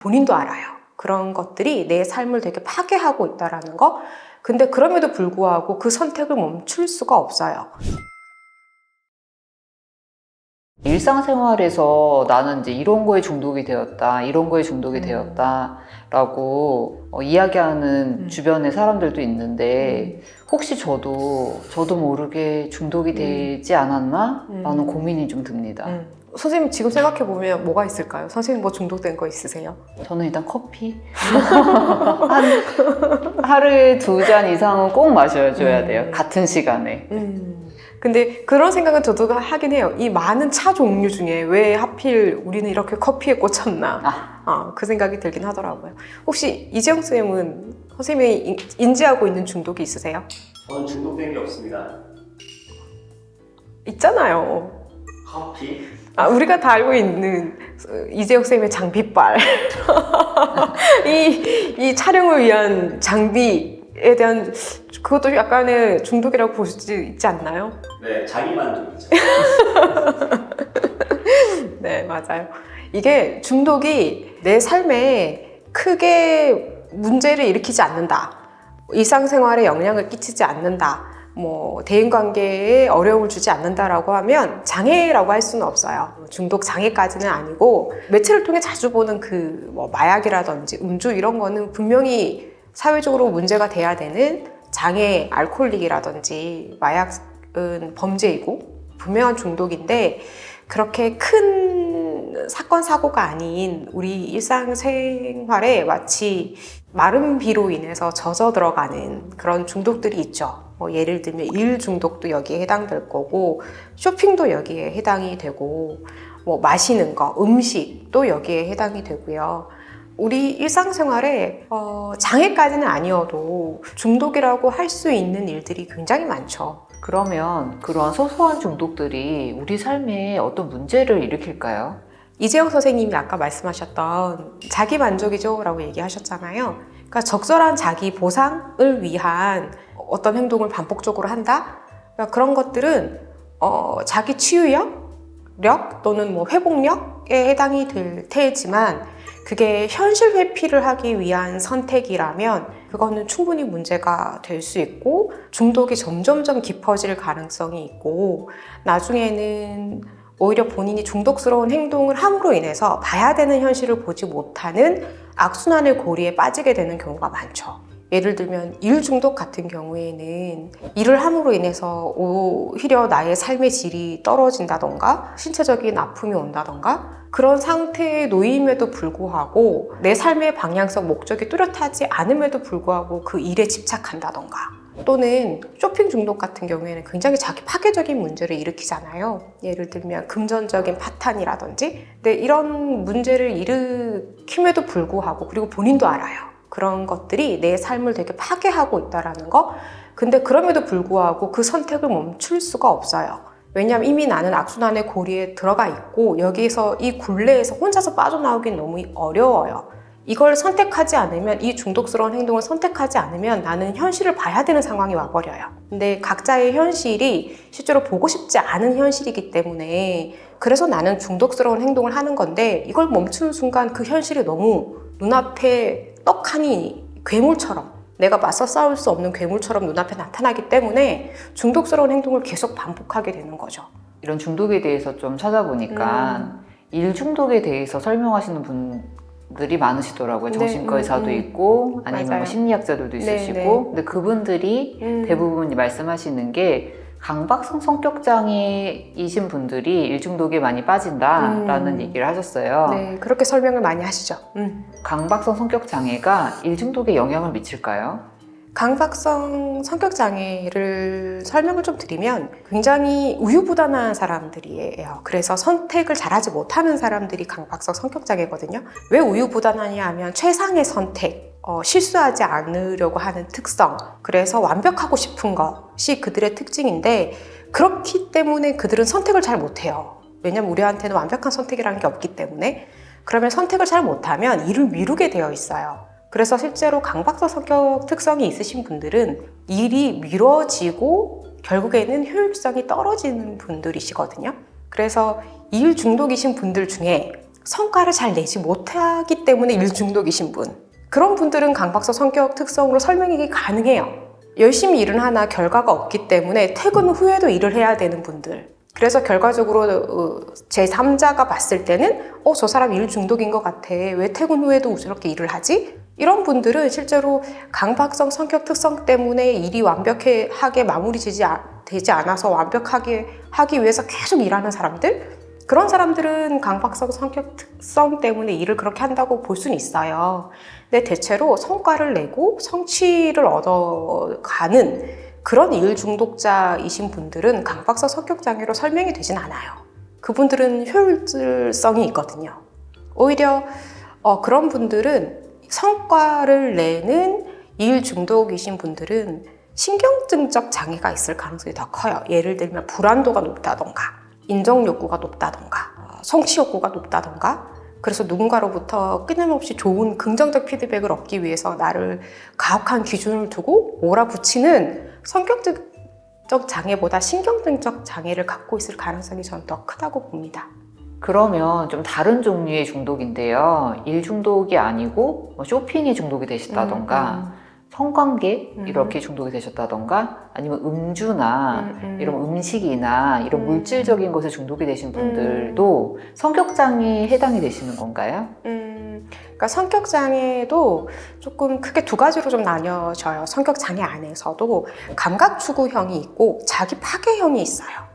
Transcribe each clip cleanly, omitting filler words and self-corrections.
본인도 알아요. 그런 것들이 내 삶을 되게 파괴하고 있다는 거. 근데 그럼에도 불구하고 그 선택을 멈출 수가 없어요. 일상생활에서 나는 이제 이런 거에 중독이 되었다, 이런 거에 중독이 되었다라고 이야기하는 주변의 사람들도 있는데 혹시 저도 모르게 중독이 되지 않았나? 라는 고민이 좀 듭니다. 선생님 지금 생각해보면 뭐가 있을까요? 선생님 뭐 중독된 거 있으세요? 저는 일단 커피 하루에 2잔 이상은 꼭 마셔줘야 돼요. 같은 시간에. 근데 그런 생각은 저도 하긴 해요. 이 많은 차 종류 중에 왜 하필 우리는 이렇게 커피에 꽂혔나? 그 생각이 들긴 하더라고요. 혹시 이재영 쌤은 선생님이 인지하고 있는 중독이 있으세요? 저는 중독된 게 없습니다. 있잖아요. 커피? 우리가 다 알고 있는 이재영 쌤의 장비빨. 이 촬영을 위한 장비에 대한 그것도 약간의 중독이라고 볼 수 있지 않나요? 네, 자기만족이죠. 네, 맞아요. 이게 중독이 내 삶에 크게 문제를 일으키지 않는다. 일상생활에 영향을 끼치지 않는다. 대인관계에 어려움을 주지 않는다라고 하면 장애라고 할 수는 없어요. 중독 장애까지는 아니고 매체를 통해 자주 보는 마약이라든지 음주 이런 거는 분명히 사회적으로 문제가 돼야 되는 장애, 알코올릭이라든지 마약은 범죄이고 분명한 중독인데 그렇게 큰 사건, 사고가 아닌 우리 일상생활에 마치 마른 비로 인해서 젖어 들어가는 그런 중독들이 있죠. 예를 들면 일 중독도 여기에 해당될 거고 쇼핑도 여기에 해당이 되고 마시는 거, 음식도 여기에 해당이 되고요. 우리 일상생활에 장애까지는 아니어도 중독이라고 할 수 있는 일들이 굉장히 많죠. 그러면 그러한 소소한 중독들이 우리 삶에 어떤 문제를 일으킬까요? 이재영 선생님이 아까 말씀하셨던 자기 만족이죠 라고 얘기하셨잖아요. 그러니까 적절한 자기 보상을 위한 어떤 행동을 반복적으로 한다? 그러니까 그런 것들은 자기 치유력 또는 회복력에 해당이 될 테지만 그게 현실 회피를 하기 위한 선택이라면 그거는 충분히 문제가 될 수 있고 중독이 점점점 깊어질 가능성이 있고 나중에는 오히려 본인이 중독스러운 행동을 함으로 인해서 봐야 되는 현실을 보지 못하는 악순환의 고리에 빠지게 되는 경우가 많죠. 예를 들면 일 중독 같은 경우에는 일을 함으로 인해서 오히려 나의 삶의 질이 떨어진다던가 신체적인 아픔이 온다던가 그런 상태에 놓임에도 불구하고 내 삶의 방향성 목적이 뚜렷하지 않음에도 불구하고 그 일에 집착한다던가 또는 쇼핑 중독 같은 경우에는 굉장히 자기 파괴적인 문제를 일으키잖아요. 예를 들면 금전적인 파탄이라든지 근데 이런 문제를 일으킴에도 불구하고 그리고 본인도 알아요. 그런 것들이 내 삶을 되게 파괴하고 있다는 거. 근데 그럼에도 불구하고 그 선택을 멈출 수가 없어요. 왜냐하면 이미 나는 악순환의 고리에 들어가 있고 여기에서 이 굴레에서 혼자서 빠져나오긴 너무 어려워요. 이걸 선택하지 않으면 이 중독스러운 행동을 선택하지 않으면 나는 현실을 봐야 되는 상황이 와버려요. 근데 각자의 현실이 실제로 보고 싶지 않은 현실이기 때문에 그래서 나는 중독스러운 행동을 하는 건데 이걸 멈추는 순간 그 현실이 너무 눈앞에 떡하니 괴물처럼 내가 맞서 싸울 수 없는 괴물처럼 눈앞에 나타나기 때문에 중독스러운 행동을 계속 반복하게 되는 거죠. 이런 중독에 대해서 좀 찾아보니까 일 중독에 대해서 설명하시는 분들이 많으시더라고요. 정신과 의사도 있고 아니면 심리학자들도 있으시고 근데 그분들이 대부분 말씀하시는 게 강박성 성격장애이신 분들이 일중독에 많이 빠진다라는 얘기를 하셨어요. 네, 그렇게 설명을 많이 하시죠. 강박성 성격장애가 일중독에 영향을 미칠까요? 강박성 성격장애를 설명을 좀 드리면 굉장히 우유부단한 사람들이에요. 그래서 선택을 잘하지 못하는 사람들이 강박성 성격장애거든요. 왜 우유부단하냐 하면 최상의 선택, 실수하지 않으려고 하는 특성, 그래서 완벽하고 싶은 것이 그들의 특징인데 그렇기 때문에 그들은 선택을 잘 못해요. 왜냐면 우리한테는 완벽한 선택이라는 게 없기 때문에 그러면 선택을 잘 못하면 일을 미루게 되어 있어요. 그래서 실제로 강박성 성격 특성이 있으신 분들은 일이 미뤄지고 결국에는 효율성이 떨어지는 분들이시거든요. 그래서 일 중독이신 분들 중에 성과를 잘 내지 못하기 때문에 일 중독이신 분, 그런 분들은 강박성 성격 특성으로 설명이 가능해요. 열심히 일은 하나 결과가 없기 때문에 퇴근 후에도 일을 해야 되는 분들, 그래서 결과적으로 제3자가 봤을 때는 저 사람 일 중독인 것 같아, 왜 퇴근 후에도 저렇게 일을 하지? 이런 분들은 실제로 강박성 성격 특성 때문에 일이 완벽하게 되지 않아서 완벽하게 하기 위해서 계속 일하는 사람들, 그런 사람들은 강박성 성격 특성 때문에 일을 그렇게 한다고 볼 수는 있어요. 근데 대체로 성과를 내고 성취를 얻어가는 그런 일 중독자이신 분들은 강박성 성격 장애로 설명이 되진 않아요. 그분들은 효율성이 있거든요. 오히려 그런 분들은 성과를 내는 일 중독이신 분들은 신경증적 장애가 있을 가능성이 더 커요. 예를 들면 불안도가 높다던가, 인정 욕구가 높다던가, 성취 욕구가 높다던가, 그래서 누군가로부터 끊임없이 좋은 긍정적 피드백을 얻기 위해서 나를 가혹한 기준을 두고 몰아붙이는 성격적 장애보다 신경증적 장애를 갖고 있을 가능성이 저는 더 크다고 봅니다. 그러면 좀 다른 종류의 중독인데요. 일 중독이 아니고 쇼핑에 중독이 되셨다던가 성관계 이렇게 중독이 되셨다던가 아니면 음주나 이런 음식이나 이런 물질적인 것에 중독이 되신 분들도 성격장애에 해당이 되시는 건가요? 그러니까 성격장애도 조금 크게 두 가지로 좀 나뉘어져요. 성격장애 안에서도 감각추구형이 있고 자기 파괴형이 있어요.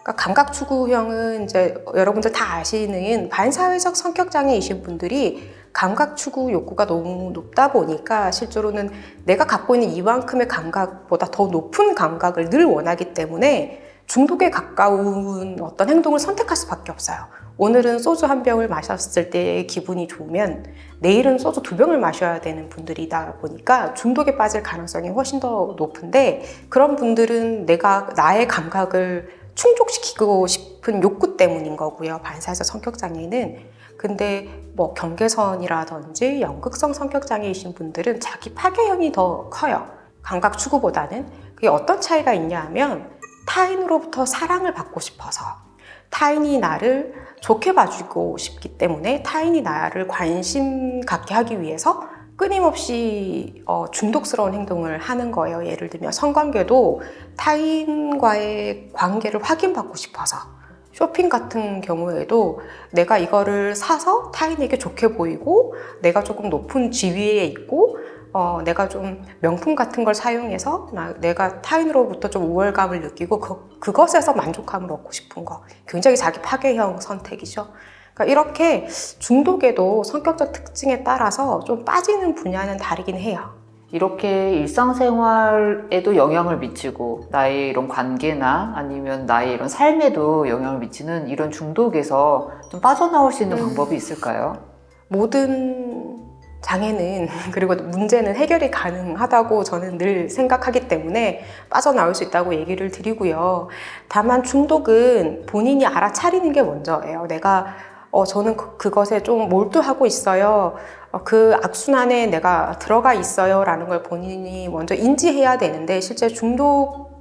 그러니까 감각추구형은 이제 여러분들 다 아시는 반사회적 성격장애이신 분들이 감각추구 욕구가 너무 높다 보니까 실제로는 내가 갖고 있는 이만큼의 감각보다 더 높은 감각을 늘 원하기 때문에 중독에 가까운 어떤 행동을 선택할 수밖에 없어요. 오늘은 소주 한 병을 마셨을 때 기분이 좋으면 내일은 소주 2병을 마셔야 되는 분들이다 보니까 중독에 빠질 가능성이 훨씬 더 높은데, 그런 분들은 나의 감각을 충족시키고 싶은 욕구 때문인 거고요. 반사회적 성격장애는. 근데 뭐 경계선이라든지 연극성 성격장애이신 분들은 자기 파괴형이 더 커요. 감각 추구보다는. 그게 어떤 차이가 있냐 하면 타인으로부터 사랑을 받고 싶어서, 타인이 나를 좋게 봐주고 싶기 때문에, 타인이 나를 관심 갖게 하기 위해서 끊임없이 중독스러운 행동을 하는 거예요. 예를 들면 성관계도 타인과의 관계를 확인받고 싶어서, 쇼핑 같은 경우에도 내가 이거를 사서 타인에게 좋게 보이고 내가 조금 높은 지위에 있고 내가 좀 명품 같은 걸 사용해서 내가 타인으로부터 좀 우월감을 느끼고 그것에서 만족감을 얻고 싶은 거, 굉장히 자기 파괴형 선택이죠. 그러니까 이렇게 중독에도 성격적 특징에 따라서 좀 빠지는 분야는 다르긴 해요. 이렇게 일상생활에도 영향을 미치고 나의 이런 관계나 아니면 나의 이런 삶에도 영향을 미치는 이런 중독에서 좀 빠져나올 수 있는 방법이 있을까요? 모든 장애는 그리고 문제는 해결이 가능하다고 저는 늘 생각하기 때문에 빠져나올 수 있다고 얘기를 드리고요. 다만 중독은 본인이 알아차리는 게 먼저예요. 내가 저는 그것에 좀 몰두하고 있어요. 그 악순환에 내가 들어가 있어요 라는 걸 본인이 먼저 인지해야 되는데, 실제 중독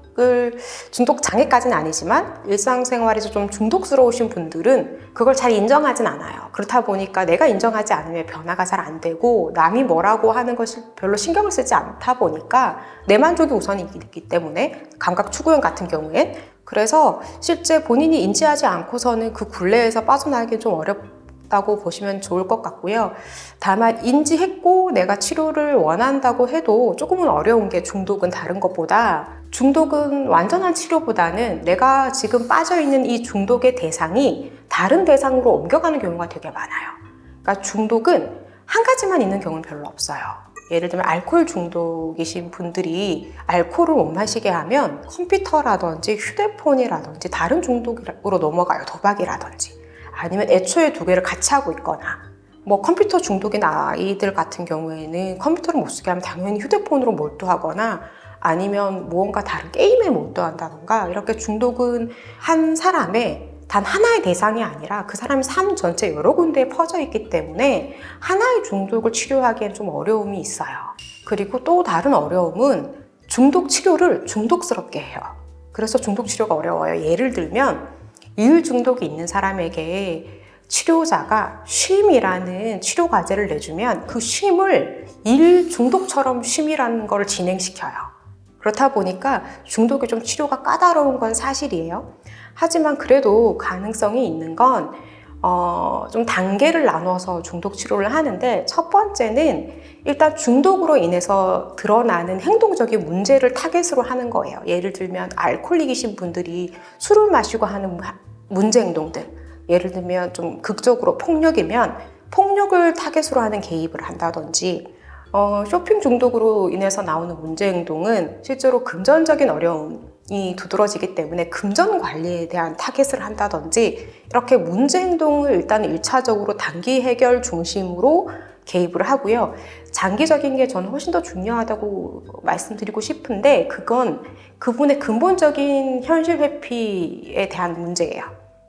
장애까지는 아니지만 일상생활에서 좀 중독스러우신 분들은 그걸 잘 인정하진 않아요. 그렇다 보니까 내가 인정하지 않으면 변화가 잘 안 되고 남이 뭐라고 하는 것을 별로 신경을 쓰지 않다 보니까 내 만족이 우선이기 때문에, 감각 추구형 같은 경우엔. 그래서 실제 본인이 인지하지 않고서는 그 굴레에서 빠져나가기 좀 어렵다고 보시면 좋을 것 같고요. 다만 인지했고 내가 치료를 원한다고 해도 조금은 어려운 게, 중독은 다른 것보다, 중독은 완전한 치료보다는 내가 지금 빠져있는 이 중독의 대상이 다른 대상으로 옮겨가는 경우가 되게 많아요. 그러니까 중독은 한 가지만 있는 경우는 별로 없어요. 예를 들면 알코올 중독이신 분들이 알코올을 못 마시게 하면 컴퓨터라든지 휴대폰이라든지 다른 중독으로 넘어가요. 도박이라든지. 아니면 애초에 두 개를 같이 하고 있거나, 뭐 컴퓨터 중독인 아이들 같은 경우에는 컴퓨터를 못 쓰게 하면 당연히 휴대폰으로 몰두하거나 아니면 무언가 다른 게임에 몰두한다던가, 이렇게 중독은 한 사람의 단 하나의 대상이 아니라 그 사람의 삶 전체 여러 군데에 퍼져 있기 때문에 하나의 중독을 치료하기엔 좀 어려움이 있어요. 그리고 또 다른 어려움은 중독 치료를 중독스럽게 해요. 그래서 중독 치료가 어려워요. 예를 들면 일 중독이 있는 사람에게 치료자가 쉼이라는 치료 과제를 내주면 그 쉼을 일 중독처럼 쉼이라는 걸 진행시켜요. 그렇다 보니까 중독이 좀 치료가 까다로운 건 사실이에요. 하지만 그래도 가능성이 있는 건 좀 단계를 나눠서 중독 치료를 하는데, 첫 번째는 일단 중독으로 인해서 드러나는 행동적인 문제를 타겟으로 하는 거예요. 예를 들면 알코올릭이신 분들이 술을 마시고 하는 문제 행동들, 예를 들면 좀 극적으로 폭력이면 폭력을 타겟으로 하는 개입을 한다든지, 쇼핑 중독으로 인해서 나오는 문제 행동은 실제로 금전적인 어려움이 두드러지기 때문에 금전 관리에 대한 타겟을 한다든지, 이렇게 문제 행동을 일단 1차적으로 단기 해결 중심으로 개입을 하고요. 장기적인 게 저는 훨씬 더 중요하다고 말씀드리고 싶은데, 그건 그분의 근본적인 현실 회피에 대한 문제예요.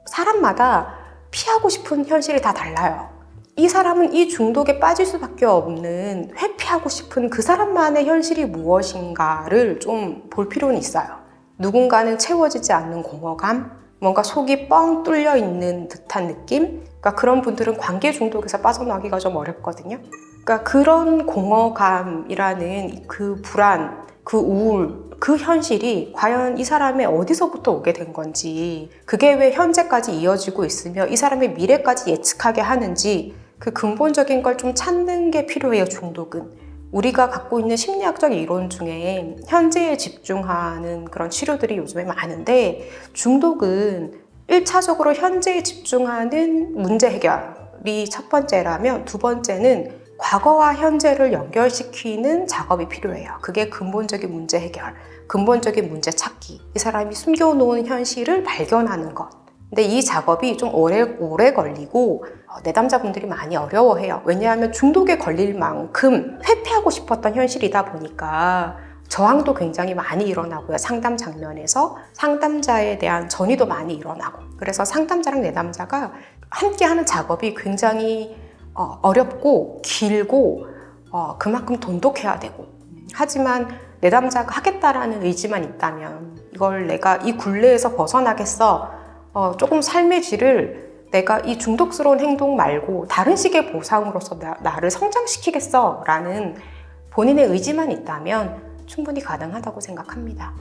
사람마다 피하고 싶은 현실이 다 달라요. 이 사람은 이 중독에 빠질 수밖에 없는, 회피하고 싶은 그 사람만의 현실이 무엇인가를 좀 볼 필요는 있어요. 누군가는 채워지지 않는 공허감, 뭔가 속이 뻥 뚫려 있는 듯한 느낌? 그러니까 그런 분들은 관계 중독에서 빠져나가기가 좀 어렵거든요. 그러니까 그런 공허감이라는 그 불안, 그 우울, 그 현실이 과연 이 사람의 어디서부터 오게 된 건지, 그게 왜 현재까지 이어지고 있으며 이 사람의 미래까지 예측하게 하는지, 그 근본적인 걸 좀 찾는 게 필요해요. 중독은 우리가 갖고 있는 심리학적 이론 중에 현재에 집중하는 그런 치료들이 요즘에 많은데, 중독은 1차적으로 현재에 집중하는 문제 해결이 첫 번째라면, 두 번째는 과거와 현재를 연결시키는 작업이 필요해요. 그게 근본적인 문제 해결, 근본적인 문제 찾기, 이 사람이 숨겨놓은 현실을 발견하는 것. 근데 이 작업이 좀 오래 걸리고 내담자분들이 많이 어려워해요. 왜냐하면 중독에 걸릴 만큼 회피하고 싶었던 현실이다 보니까 저항도 굉장히 많이 일어나고요. 상담 장면에서 상담자에 대한 전이도 많이 일어나고, 그래서 상담자랑 내담자가 함께 하는 작업이 굉장히 어렵고 길고 그만큼 돈독해야 되고, 하지만 내담자가 하겠다라는 의지만 있다면, 이걸 내가 이 굴레에서 벗어나겠어, 조금 삶의 질을 내가 이 중독스러운 행동 말고 다른 식의 보상으로서 나를 성장시키겠어 라는 본인의 의지만 있다면 충분히 가능하다고 생각합니다.